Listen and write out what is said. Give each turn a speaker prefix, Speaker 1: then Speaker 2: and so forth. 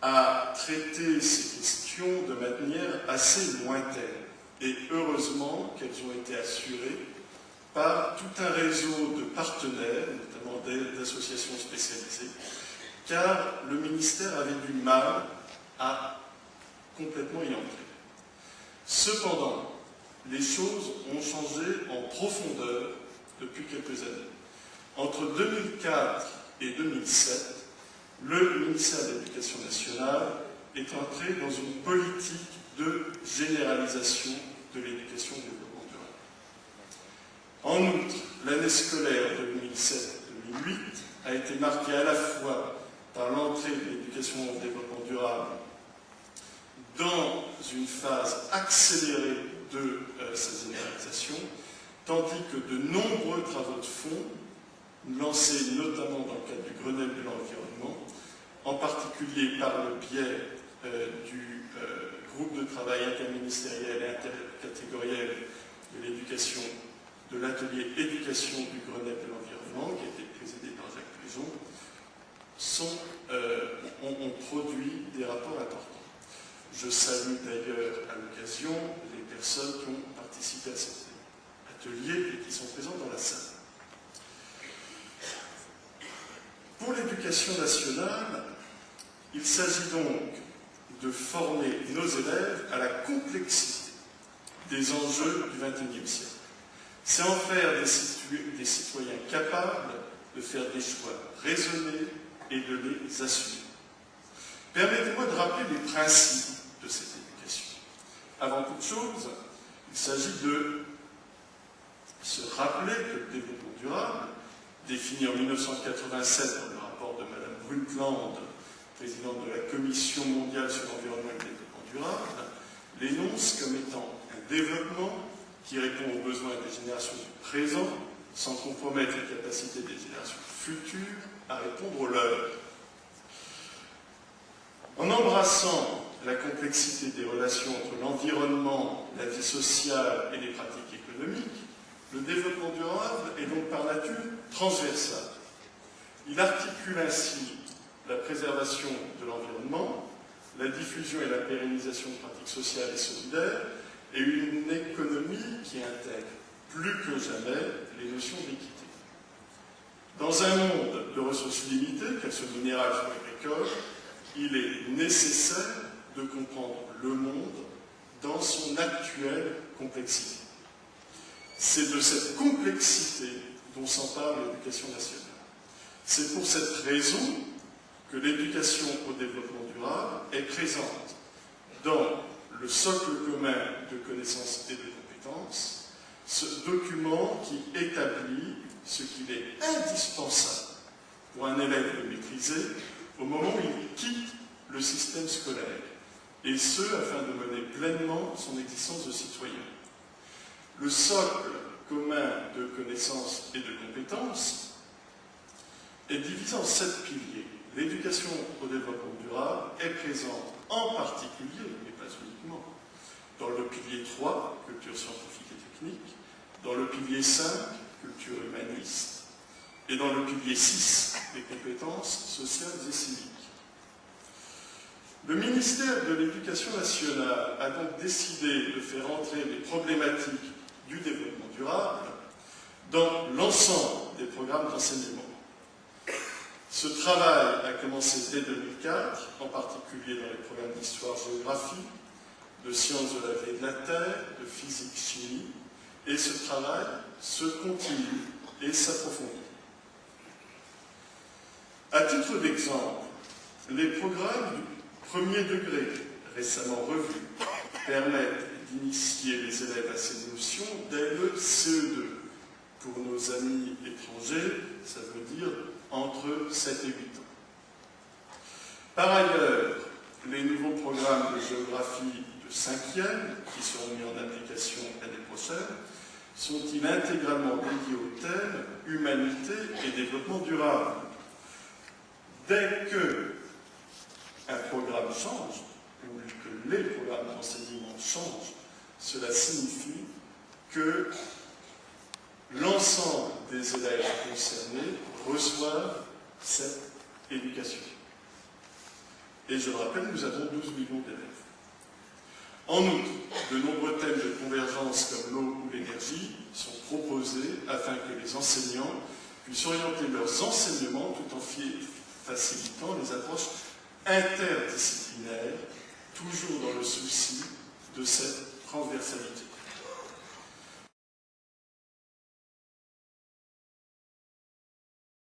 Speaker 1: a traité ces questions de manière assez lointaine. Et heureusement qu'elles ont été assurées par tout un réseau de partenaires, notamment d'associations spécialisées, car le ministère avait du mal à complètement y entrer. Cependant, les choses ont changé en profondeur depuis quelques années. Entre 2004 et 2007, le ministère de l'Éducation nationale est entré dans une politique de généralisation de l'éducation et du développement durable. En outre, l'année scolaire 2007-2008 a été marquée à la fois par l'entrée de l'éducation et du développement durable dans une phase accélérée de sa généralisation, tandis que de nombreux travaux de fond, lancés notamment dans le cadre du Grenelle de l'environnement, en particulier par le biais du groupe de travail interministériel et intercatégoriel de l'éducation, de l'atelier éducation du Grenelle de l'environnement, qui a été présidé par Jacques Pléjon, ont produit des rapports importants. Je salue d'ailleurs à l'occasion les personnes qui ont participé à cet atelier et qui sont présentes dans la salle. Pour l'éducation nationale, il s'agit donc de former nos élèves à la complexité des enjeux du XXIe siècle. C'est en faire des citoyens capables de faire des choix raisonnés et de les assumer. Permettez-moi de rappeler les principes de cette éducation. Avant toute chose, il s'agit de se rappeler que le développement durable, défini en 1987 dans le rapport de Mme Brundtland, présidente de la Commission mondiale sur l'environnement et le développement durable, l'énonce comme étant un développement qui répond aux besoins des générations du présent sans compromettre les capacités des générations futures à répondre aux leurs. En embrassant la complexité des relations entre l'environnement, la vie sociale et les pratiques économiques, le développement durable est donc par nature transversal. Il articule ainsi la préservation de l'environnement, la diffusion et la pérennisation de pratiques sociales et solidaires, et une économie qui intègre plus que jamais les notions d'équité. Dans un monde de ressources limitées, qu'elles soient minérales ou agricoles, il est nécessaire de comprendre le monde dans son actuelle complexité. C'est de cette complexité dont s'empare l'éducation nationale. C'est pour cette raison que l'éducation au développement durable est présente dans le socle commun de connaissances et de compétences, ce document qui établit ce qu'il est indispensable pour un élève de maîtriser au moment où il quitte le système scolaire, et ce, afin de mener pleinement son existence de citoyen. Le socle commun de connaissances et de compétences est divisé en 7 piliers. L'éducation au développement durable est présente en particulier, mais pas uniquement, dans le pilier 3, culture scientifique et technique, dans le pilier 5, culture humaniste, et dans le pilier 6, les compétences sociales et civiques. Le ministère de l'Éducation nationale a donc décidé de faire entrer les problématiques du développement durable dans l'ensemble des programmes d'enseignement. Ce travail a commencé dès 2004, en particulier dans les programmes d'histoire-géographie, de sciences de la vie et de la terre, de physique-chimie, et ce travail se continue et s'approfondit. À titre d'exemple, les programmes du premier degré, récemment revus, permettent d'initier les élèves à ces notions dès le CE2. Pour nos amis étrangers, ça veut dire entre 7 et 8 ans. Par ailleurs, les nouveaux programmes de géographie de 5e, qui seront mis en application l'année prochaine, sont-ils intégralement dédiés au thème humanité et développement durable. Dès que un programme change, ou que les programmes d'enseignement changent, cela signifie que l'ensemble des élèves concernés reçoivent cette éducation. Et je le rappelle, nous avons 12 millions d'élèves. En outre, de nombreux thèmes de convergence comme l'eau ou l'énergie sont proposés afin que les enseignants puissent orienter leurs enseignements tout en facilitant les approches interdisciplinaires, toujours dans le souci de cette transversalité.